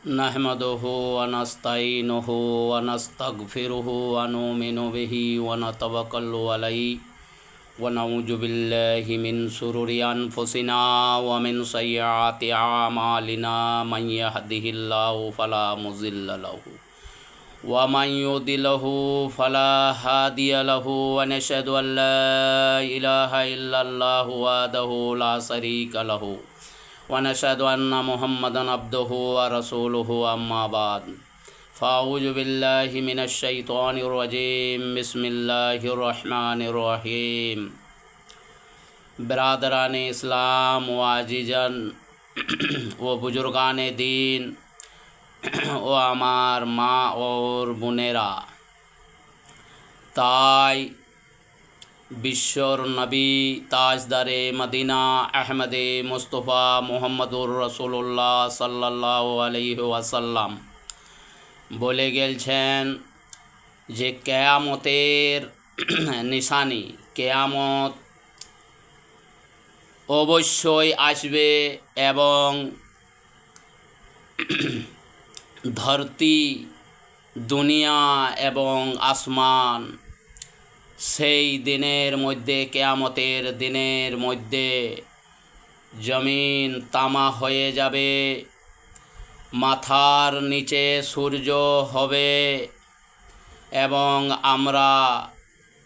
नहमदुहु व नस्तईनुहु व नस्तगफिरुहु व नुमिनु बिहि व नतवक्कलु अलैहि व नऊज़ु बिल्लाहि मिन शुरूरि अनफुसिना व मिन सय्यिआति अमालिना मन यहदिहिल्लाहु फला मुज़िल्ल लहु व मन युद्लिल्हु फला हादिय लहु व नशहदु अल्ला इलाहा इल्लल्लाहु वहदहु ला शरीका लहु वनशहदु अन्ना मुहम्मदन अब्दुहु व रसूलुहु अम्मा बाद फ़ाऊज़ु बिल्लाहि मिनश शैतानिर रजीम बिस्मिल्लाहिर रहमानिर रहीम। बिरादरान इस्लाम व आजीजन व बुजुर्गान दीन व आमार माँ और बुनेरा, ताई बिश्वर नबी ताजदारे मदीना अहमदे मुस्तफ़ा मुहम्मदुर रसूलुल्लाह सल्लल्लाहु अलैहि वसल्लम बोले गेलछेन जे केयामतेर निशानी केयामत अवश्यई आसबे एवं धरती दुनिया एवं आसमान সেই দিনের মধ্যে কিয়ামতের দিনের মধ্যে জমিন তামা হয়ে যাবে, মাথার নিচে সূর্য হবে এবং আমরা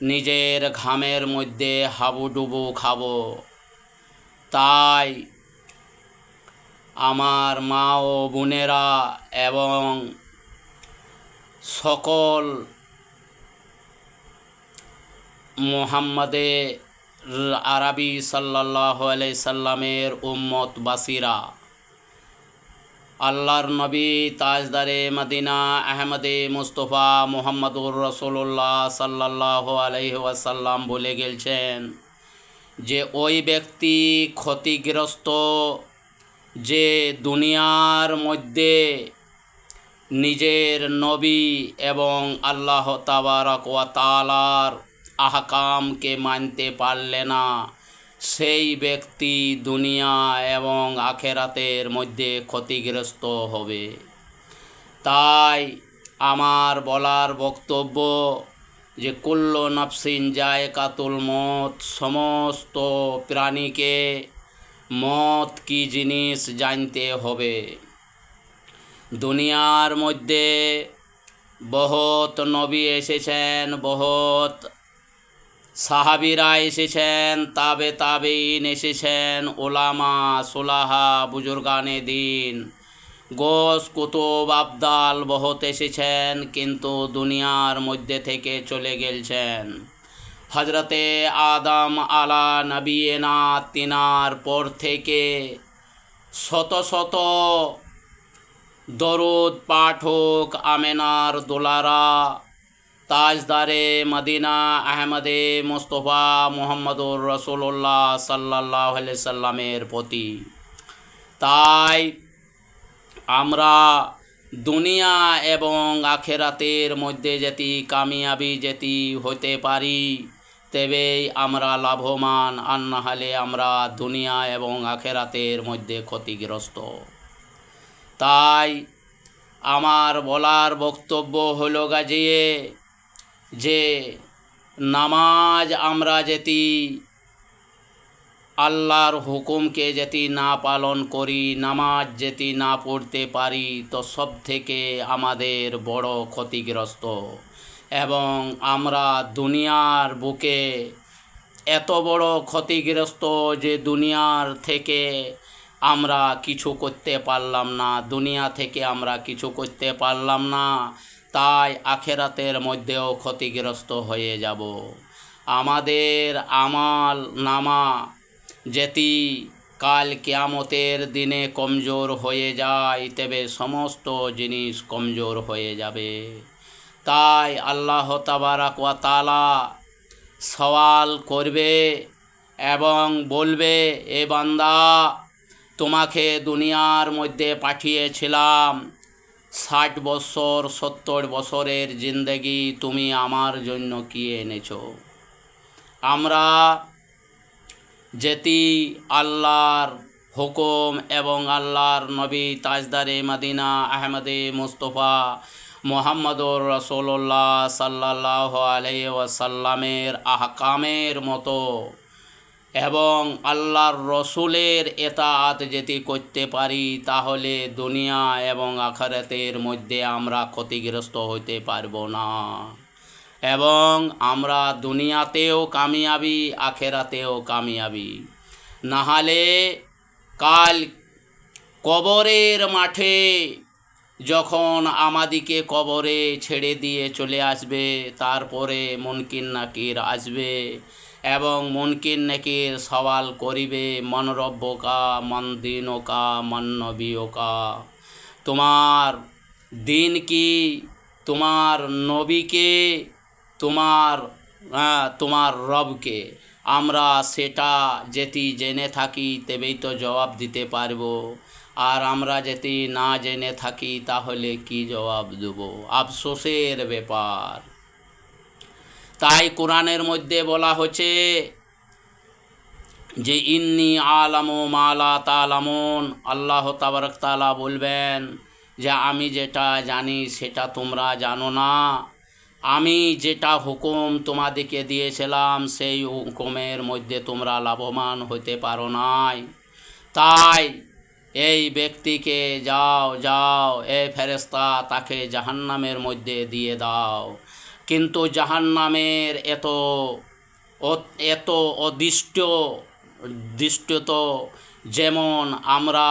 নিজের ঘামের মধ্যে হাবুডুবু খাব। তাই আমার মা ও বোনেরা এবং সকল মুহাম্মদে আরবি সাল্লাল্লাহু আলাইহি সাল্লামের উম্মতবাসীরা, আল্লাহর নবী তাজদারে মদিনা আহমদে মুস্তফা মুহাম্মদুর রসুল্লাহ সাল্লাল্লাহু আলাইহি ওয়াসাল্লাম বলে গেছেন যে ওই ব্যক্তি ক্ষতিগ্রস্ত যে দুনিয়ার মধ্যে নিজের নবী এবং আল্লাহ তাবারক ওয়া তাআলার আহকামকে মানতে পারলে না, সেই ব্যক্তি দুনিয়া এবং আখেরাতের মধ্যে ক্ষতিগ্রস্ত হবে। তাই আমার বলার বক্তব্য যে কুল্লু নাফসিন যায়কাতুল মত, সমস্ত প্রাণীকে মত কি জিনিস জানতে হবে। দুনিয়ার মধ্যে বহুত নবী এসেছেন, বহুত সাহাবীরা এসেছেন, তাবেঈন এসেছেন, ওলামা সুলাহা বুজুর্গানে দিন গোস কুতুব আবদাল বহুত এসেছেন, কিন্তু দুনিয়ার মধ্যে থেকে চলে গেছেন। হজরতে আদম আলা নবীনা তিনার পর থেকে শত শত দরুদ পাঠক আমেনার দোলারা তাজদারে মদিনা আহমদে মুস্তফা মুহাম্মদুর রসুল্লাহ সাল্লাল্লাহু আলাইহি সাল্লামের প্রতি। তাই আমরা দুনিয়া এবং আখেরাতের মধ্যে যেটি কামিয়াবি যেটি হতে পারি, তবেই আমরা লাভবান, আর না হলে আমরা দুনিয়া এবং আখেরাতের মধ্যে ক্ষতিগ্রস্ত। তাই আমার বলার বক্তব্য হলো গাজিয়ে যে নামাজ আমরা যেটি আল্লাহর হুকুমকে যেটি না পালন করি, নামাজ যেটি না পড়তে পারি, তো সব থেকে আমাদের বড় ক্ষতিগ্রস্ত। এবং আমরা দুনিয়ার বুকে এত বড় ক্ষতিগ্রস্ত যে দুনিয়ার থেকে আমরা কিছু করতে পারলাম না, দুনিয়া থেকে আমরা কিছু করতে পারলাম না, তাই আখেরাতের মধ্যেও ক্ষতিগ্রস্ত হয়ে যাব। আমাদের আমাল নামা যেটি কাল কিয়ামতের দিনে কমজোর হয়ে যায়, তবে সমস্ত জিনিস কমজোর হয়ে যাবে। তাই আল্লাহ তাবারক ওয়া তাআলা সওয়াল করবে এবং বলবে, এ বান্দা, তোমাকে দুনিয়ার মধ্যে পাঠিয়েছিলাম 60 বছর 70 বছরের জিন্দেগি, তুমি আমার জন্য কি এনেছো। আমরা যেটি আল্লাহর হুকুম এবং আল্লাহর নবী তাজদারে মদিনা আহমদে মুস্তফা মুহাম্মদুর রাসূলুল্লাহ সাল্লাল্লাহু আলাইহি ওয়াসাল্লামের আহকামের মতো এবং আল্লাহর রসুলের এতাআত যদি করতে পারি তাহলে দুনিয়া এবং আখিরাতের মধ্যে আমরা ক্ষতিগ্রস্ত হতে পারবো না এবং আমরা দুনিয়াতেও কামিয়াবি আখিরাতেও কামিয়াবি। নাহলে কাল কবরের মাঠে যখন আমাদিকে কবরে ছেড়ে দিয়ে চলে আসবে, তারপরে মুনকির নাকির আসবে এবং মুনকির নাকির সওয়াল করিবে, মন রব্বকা মন দিনকা মন নবিয়কা, তোমার দিন কি, তোমার নবীকে, তোমার রবকে। আমরা সেটা যেটি জেনে থাকি তবেই তো জবাব দিতে পারবো, আর আমরা যদি না জেনে থাকি তাহলে কি জবাব দেব? আফসোসের ব্যাপার। তাই কোরআনের মধ্যে বলা হচ্ছে যে ইন্নি আলামু মালা তালামুন, আল্লাহ তাবারক তাআলা বলবেন যে আমি যেটা জানি সেটা তোমরা জানো না, আমি যেটা হুকুম তোমাদেরকে দিয়েছিলাম সেই হুকুমের মধ্যে তোমরা লাভবান হতে পারো নাই। তাই এই ব্যক্তিকে যাও এ ফেরেশতা তাকে জাহান্নামের মধ্যে দিয়ে দাও। কিন্তু জাহান্নামের এত দৃষ্টত, যেমন আমরা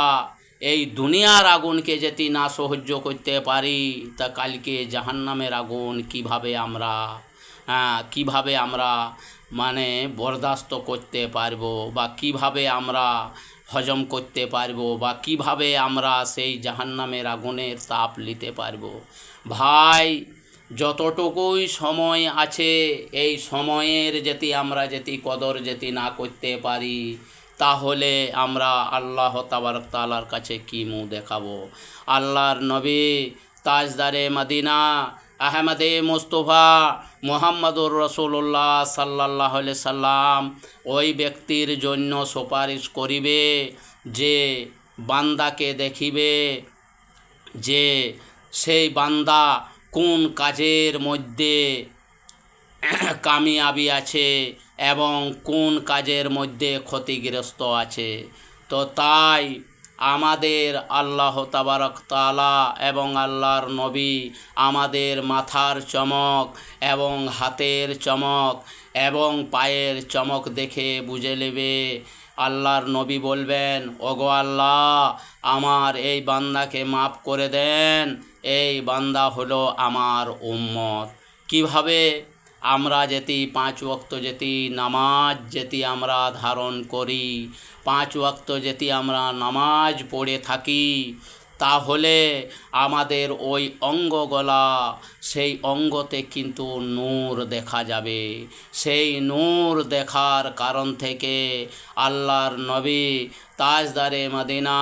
এই দুনিয়ার আগুনকে যদি না সহ্য করতে পারি, তা কালকে জাহান্নামের আগুন কিভাবে আমরা মানে বরদাস্ত করতে পারবো, বা কিভাবে আমরা হজম করতে পারবো, বা কিভাবে আমরা সেই জাহান্নামের আগুনের তাপ নিতে পারবো। ভাই, যতটুকুই সময় আছে এই সময়ের আমরা কদর না করতে পারি, তাহলে আমরা আল্লাহ তাবারক তাআলার কাছে কি মুখ দেখাবো? আল্লাহর নবী তাজদারে মদিনা আহমদে মুস্তফা মুহাম্মদুর রাসূলুল্লাহ সাল্লাল্লাহু আলাইহি সাল্লাম ওই ব্যক্তির জন্য সুপারিশ করিবে যে বান্দাকে দেখিবে যে সেই বান্দা কোন কাজের মধ্যে কামিয়াবি আছে এবং কোন কাজের মধ্যে ক্ষতিগ্রস্ত আছে। তো তাই আমাদের আল্লাহ তাবারক তাআলা এবং আল্লাহর নবী আমাদের মাথার চমক এবং হাতের চমক এবং পায়ের চমক দেখে বুঝে নেবে। আল্লাহর নবী বলবেন, ওগো আল্লাহ, আমার এই বান্দাকে মাফ করে দেন, এই বান্দা হলো আমার উম্মত। কিভাবে? আমরা 5 ওয়াক্ত নামাজ আমরা ধারণ করি, 5 ওয়াক্ত আমরা নামাজ পড়ে থাকি, তাহলে আমাদের ওই অঙ্গগুলা, সেই অঙ্গতে কিন্তু নূর দেখা যাবে। সেই নূর দেখার কারণ থেকে আল্লাহর নবী তাজদারে মদিনা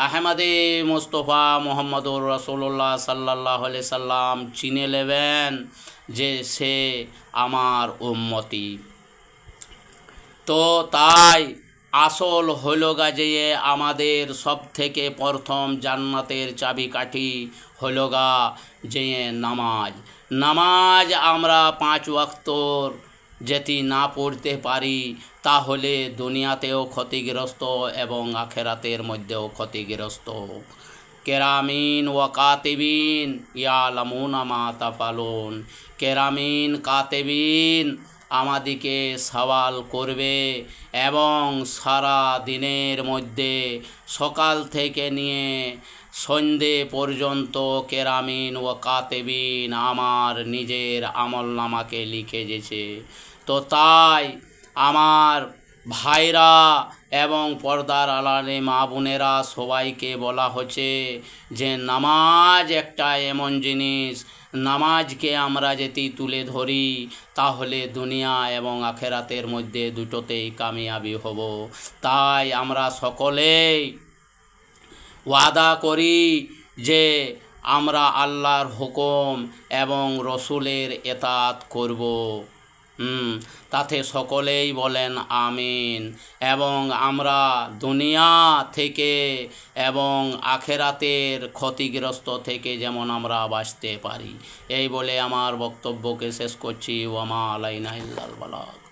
আহমদে মুস্তফা মুহাম্মদুর রাসূলুল্লাহ সাল্লাল্লাহু আলাইহি সাল্লাম চিনে নেবেন যে সে আমার উম্মতি। তো তাই আসল হলো যে আমাদের সব থেকে প্রথম জান্নাতের চাবিকাঠি হলো যে নামাজ আমরা 5 ওয়াক্তর না পড়তে পারি তাহলে দুনিয়াতেও ক্ষতিগ্রস্ত এবং আখেরাতের মধ্যেও ক্ষতিগ্রস্ত। কেরামিন ওয়া কাতিবিন ইয়ালামুনা মা তাফালুন, কেরামিন কাতিবিন আমাদিকে সওয়াল করবে এবং সারা দিনের মধ্যে সকাল থেকে নিয়ে সন্ধে পর্যন্ত কেরামিন ও কাতিবিন আমার নিজের আমলনামাকে লিখে গেছে। তো তাই আমার ভাইরা এবং পর্দার আড়ালে মা বোনেরা সবাইকে বলা হচ্ছে যে নামাজ একটা এমন জিনিস, নামাজকে আমরা যদি তুলে ধরি তাহলে দুনিয়া এবং আখেরাতের মধ্যে দুটোতেই কামিয়াবি হব। তাই আমরা সকলেই ওয়াদা করি যে আমরা আল্লাহর হুকুম এবং রসুলের এতাআত করব। তাতে সকলেই বলেন আমিন। এবং আমরা দুনিয়া থেকে এবং আখেরাতের ক্ষতিগ্রস্ত থেকে যেমন আমরা বাঁচতে পারি, এই বলে আমার বক্তব্যকে শেষ করছি। ওয়ামা আলাইনা ইল্লাল বালাগ।